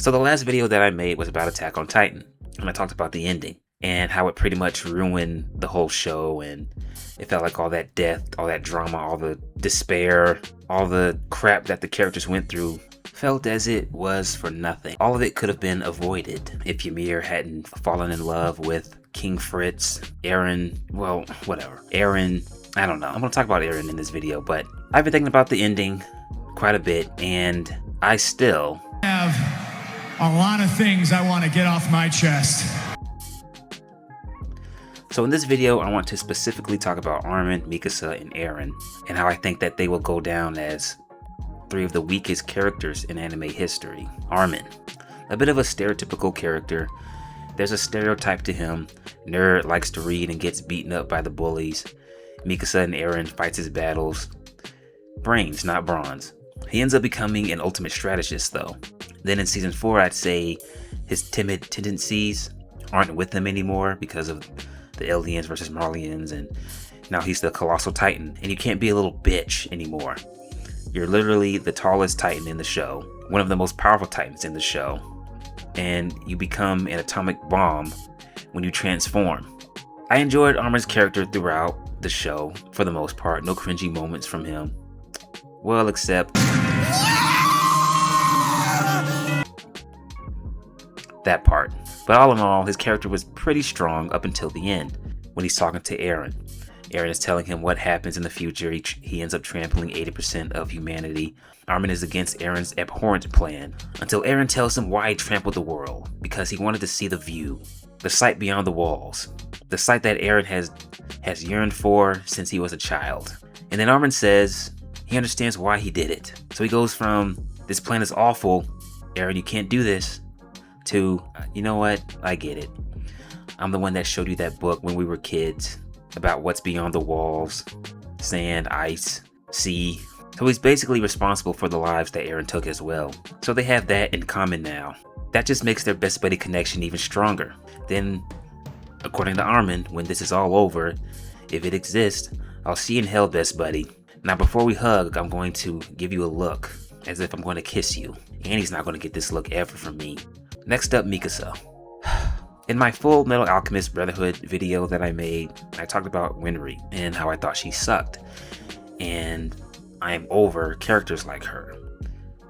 So the last video that I made was about Attack on Titan, and I talked about the ending and how it pretty much ruined the whole show, and it felt like all that death, all that drama, all the despair, all the crap that the characters went through felt as it was for nothing. All of it could have been avoided if Ymir hadn't fallen in love with King Fritz, Eren, well, whatever. Eren, I don't know. I'm gonna talk about Eren in this video, but I've been thinking about the ending quite a bit, and I still have a lot of things I want to get off my chest. So in this video, I want to specifically talk about Armin, Mikasa, and Eren, and how I think that they will go down as three of the weakest characters in anime history. Armin, a bit of a stereotypical character. There's a stereotype to him. Nerd, likes to read and gets beaten up by the bullies. Mikasa and Eren fights his battles. Brains, not bronze. He ends up becoming an ultimate strategist though. Then in season 4, I'd say his timid tendencies aren't with him anymore because of the Eldians versus Marlians, and now he's the colossal titan, and you can't be a little bitch anymore. You're literally the tallest titan in the show, one of the most powerful titans in the show, and you become an atomic bomb when you transform. I enjoyed Armin's character throughout the show for the most part. No cringy moments from him. Well, except that part. But all in all, his character was pretty strong up until the end, when he's talking to Eren. Eren is telling him what happens in the future. He ends up trampling 80% of humanity. Armin is against Eren's abhorrent plan, until Eren tells him why he trampled the world, because he wanted to see the view, the sight beyond the walls, the sight that Eren has yearned for since he was a child. And then Armin says he understands why he did it. So he goes from, this plan is awful, Eren, you can't do this, to, you know what, I get it. I'm the one that showed you that book when we were kids about what's beyond the walls, sand, ice, sea. So he's basically responsible for the lives that Eren took as well. So they have that in common now. That just makes their best buddy connection even stronger. Then, according to Armin, when this is all over, if it exists, I'll see you in hell, best buddy. Now before we hug, I'm going to give you a look, as if I'm going to kiss you. And he's not going to get this look ever from me. Next up, Mikasa. In my Full Metal Alchemist Brotherhood video that I made, I talked about Winry and how I thought she sucked. And I am over characters like her.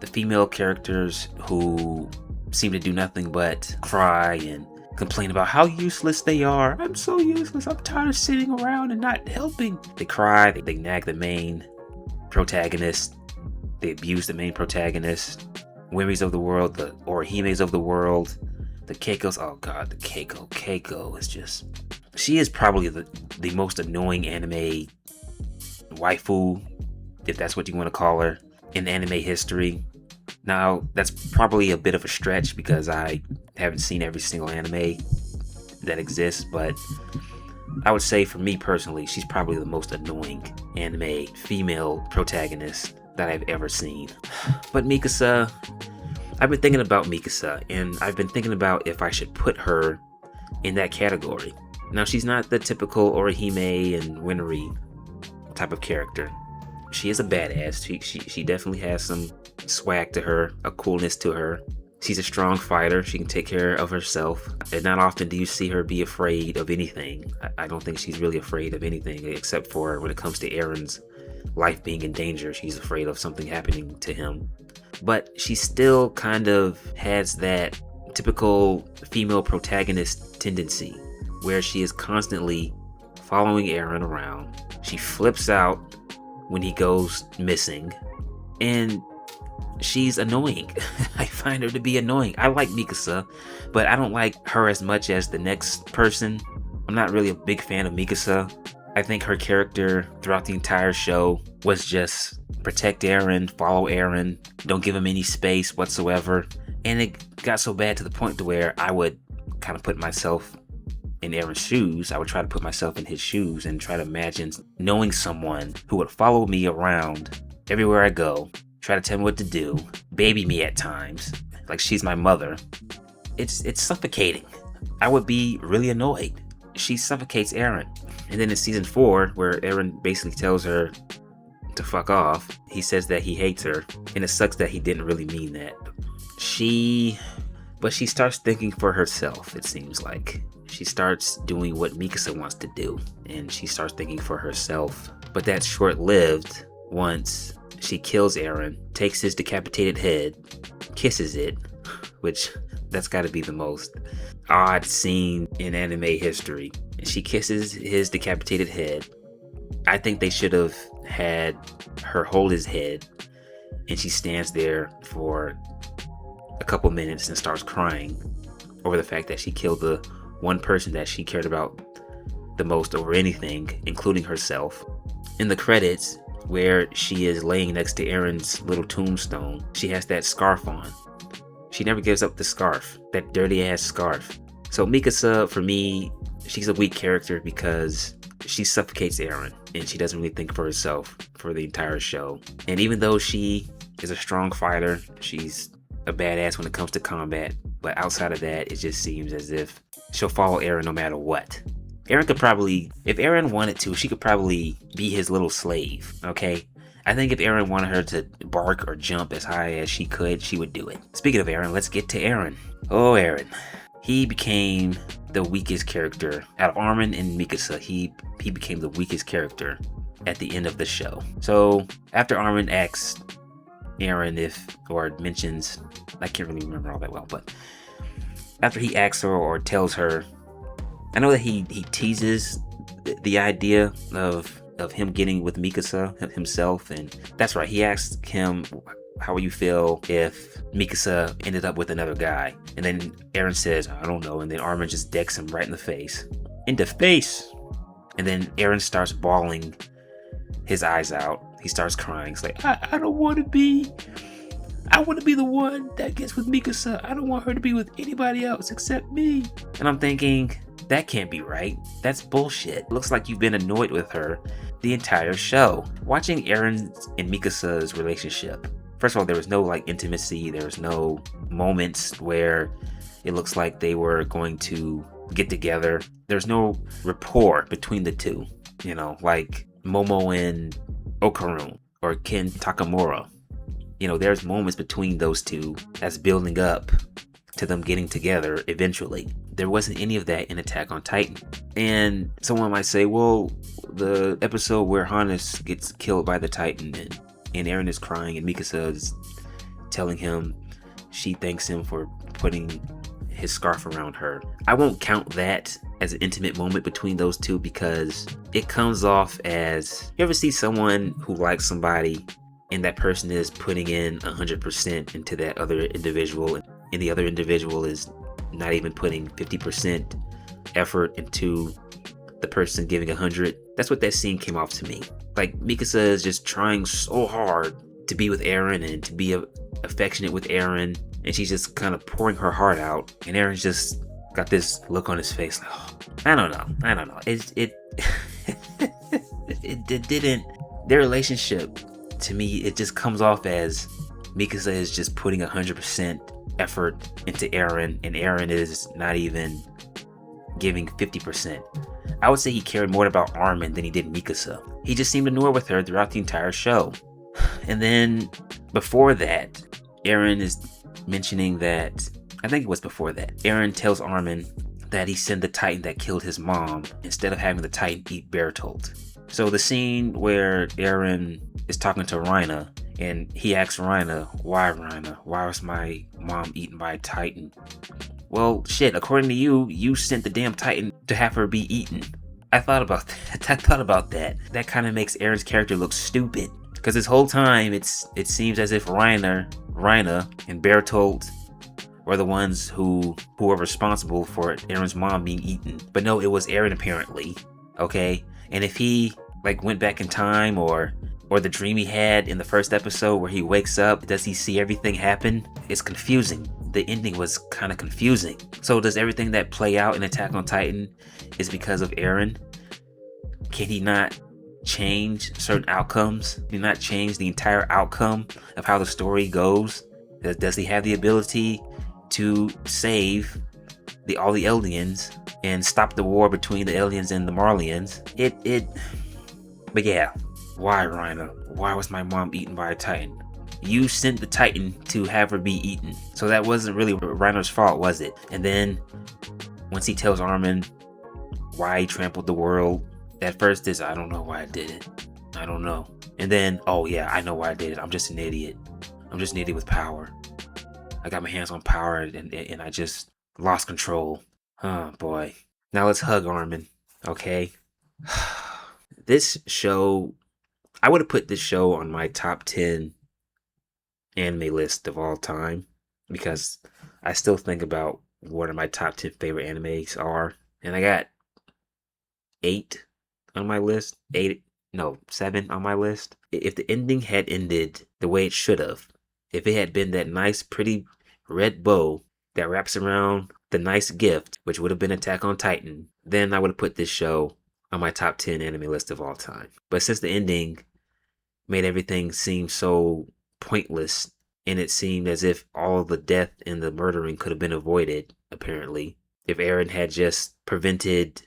The female characters who seem to do nothing but cry and complain about how useless they are. I'm so useless, I'm tired of sitting around and not helping. They cry, they nag the main protagonist, they abuse the main protagonist. Winrys of the world, the Orihimes of the world, the Keikos, oh god, the Keiko is just, she is probably the most annoying anime waifu, if that's what you want to call her, in anime history. Now, that's probably a bit of a stretch because I haven't seen every single anime that exists, but I would say for me personally, she's probably the most annoying anime female protagonist that I've ever seen. But Mikasa, I've been thinking about Mikasa, and I've been thinking about if I should put her in that category. Now, she's not the typical Orihime and Winry type of character. She is a badass. She definitely has some swag to her, a coolness to her. She's a strong fighter. She can take care of herself. And not often do you see her be afraid of anything. I don't think she's really afraid of anything except for when it comes to Eren's life being in danger. She's afraid of something happening to him. But she still kind of has that typical female protagonist tendency where she is constantly following Eren around. She flips out when he goes missing, and she's annoying. I find her to be annoying. I like Mikasa, but I don't like her as much as the next person. I'm not really a big fan of Mikasa. I think her character throughout the entire show was just protect Eren, follow Eren, don't give him any space whatsoever. And it got so bad to the point to where I would kind of put myself in Eren's shoes. I would try to put myself in his shoes and try to imagine knowing someone who would follow me around everywhere I go, try to tell me what to do, baby me at times, like she's my mother. It's suffocating. I would be really annoyed. She suffocates Eren. And then in season 4, where Eren basically tells her to fuck off, he says that he hates her, and it sucks that he didn't really mean that. She But she starts thinking for herself, it seems like. She starts doing what Mikasa wants to do, and she starts thinking for herself. But that's short-lived once she kills Eren, takes his decapitated head, kisses it, which that's got to be the most odd scene in anime history. She kisses his decapitated head. I think they should have had her hold his head, and she stands there for a couple minutes and starts crying over the fact that she killed the one person that she cared about the most over anything, including herself. In the credits, where she is laying next to Eren's little tombstone, she has that scarf on. She never gives up the scarf, that dirty ass scarf. So Mikasa, for me, she's a weak character because she suffocates Eren and she doesn't really think for herself for the entire show. And even though she is a strong fighter, she's a badass when it comes to combat, but outside of that, it just seems as if she'll follow Eren no matter what. Eren could probably, if Eren wanted to, she could probably be his little slave, okay? I think if Eren wanted her to bark or jump as high as she could, she would do it. Speaking of Eren, let's get to Eren. Oh, Eren. He became the weakest character. Out of Armin and Mikasa, he became the weakest character at the end of the show. So, after Armin asks Eren or mentions, I can't really remember all that well, but after he asks her or tells her, I know that he teases the idea of him getting with Mikasa himself, and that's right, he asked him, how would you feel if Mikasa ended up with another guy? And then Eren says, I don't know, and then Armin just decks him right in the face. In the face! And then Eren starts bawling his eyes out. He starts crying. He's like, I don't want to be... I want to be the one that gets with Mikasa. I don't want her to be with anybody else except me. And I'm thinking, that can't be right. That's bullshit. Looks like you've been annoyed with her the entire show. Watching Eren and Mikasa's relationship, first of all, there was no intimacy. There was no moments where it looks like they were going to get together. There's no rapport between the two, like Momo and Okarun or Ken Takamura. There's moments between those two that's building up to them getting together eventually. There wasn't any of that in Attack on Titan. And someone might say, well, the episode where Hannes gets killed by the Titan and Eren is crying and Mikasa is telling him she thanks him for putting his scarf around her. I won't count that as an intimate moment between those two because it comes off as, you ever see someone who likes somebody and that person is putting in 100% into that other individual, and the other individual is not even putting 50% effort into the person giving 100. That's what that scene came off to me. Like, Mikasa is just trying so hard to be with Eren and to be affectionate with Eren, and she's just kind of pouring her heart out, and Eren's just got this look on his face like, oh, I don't know. It didn't, their relationship, to me, it just comes off as Mikasa is just putting 100% effort into Eren, and Eren is not even giving 50%. I would say he cared more about Armin than he did Mikasa. He just seemed annoyed with her throughout the entire show. And then before that, Eren is mentioning that, I think it was before that, Eren tells Armin that he sent the Titan that killed his mom instead of having the Titan eat Bertolt. So the scene where Eren is talking to Reina and he asks Reina, why Reina? Why was my mom eaten by a Titan? Well, shit, according to you, you sent the damn Titan to have her be eaten. I thought about that. That kind of makes Eren's character look stupid. Because this whole time, it seems as if Reina and Bertolt were the ones who were responsible for Eren's mom being eaten. But no, it was Eren apparently, okay? And if he went back in time or the dream he had in the first episode where he wakes up, does he see everything happen? It's confusing. The ending was kind of confusing. So does everything that play out in Attack on Titan is because of Eren? Can he not change certain outcomes? Can he not change the entire outcome of how the story goes? Does he have the ability to save all the aliens and stop the war between the aliens and the Marlians? But yeah, why Reina? Why was my mom eaten by a Titan? You sent the Titan to have her be eaten. So that wasn't really Reiner's fault, was it? And then once he tells Armin why he trampled the world, at first it's, I don't know why I did it. I don't know. And then, oh yeah, I know why I did it. I'm just an idiot. I'm just an idiot with power. I got my hands on power and I just lost control. Oh boy. Now let's hug Armin, okay? This show, I would have put this show on my top 10 anime list of all time because I still think about what my top 10 favorite animes are. And I got 8 on my list. 7 on my list. If the ending had ended the way it should have, if it had been that nice, pretty red bow that wraps around the nice gift, which would have been Attack on Titan, then I would have put this show on my top 10 anime list of all time. But since the ending made everything seem so pointless, and it seemed as if all the death and the murdering could have been avoided, apparently, if Eren had just prevented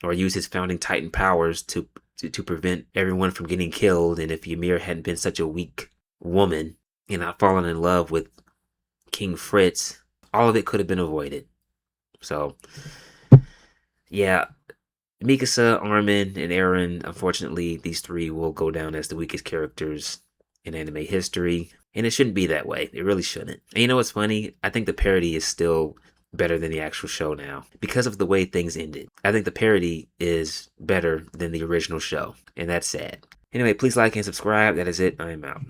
or used his founding Titan powers to prevent everyone from getting killed, and if Ymir hadn't been such a weak woman and not fallen in love with King Fritz, all of it could have been avoided. So, yeah, Mikasa, Armin, and Eren, unfortunately, these 3 will go down as the weakest characters in anime history. And it shouldn't be that way. It really shouldn't. And you know what's funny? I think the parody is still better than the actual show now because of the way things ended. I think the parody is better than the original show. And that's sad. Anyway, please like and subscribe. That is it. I am out.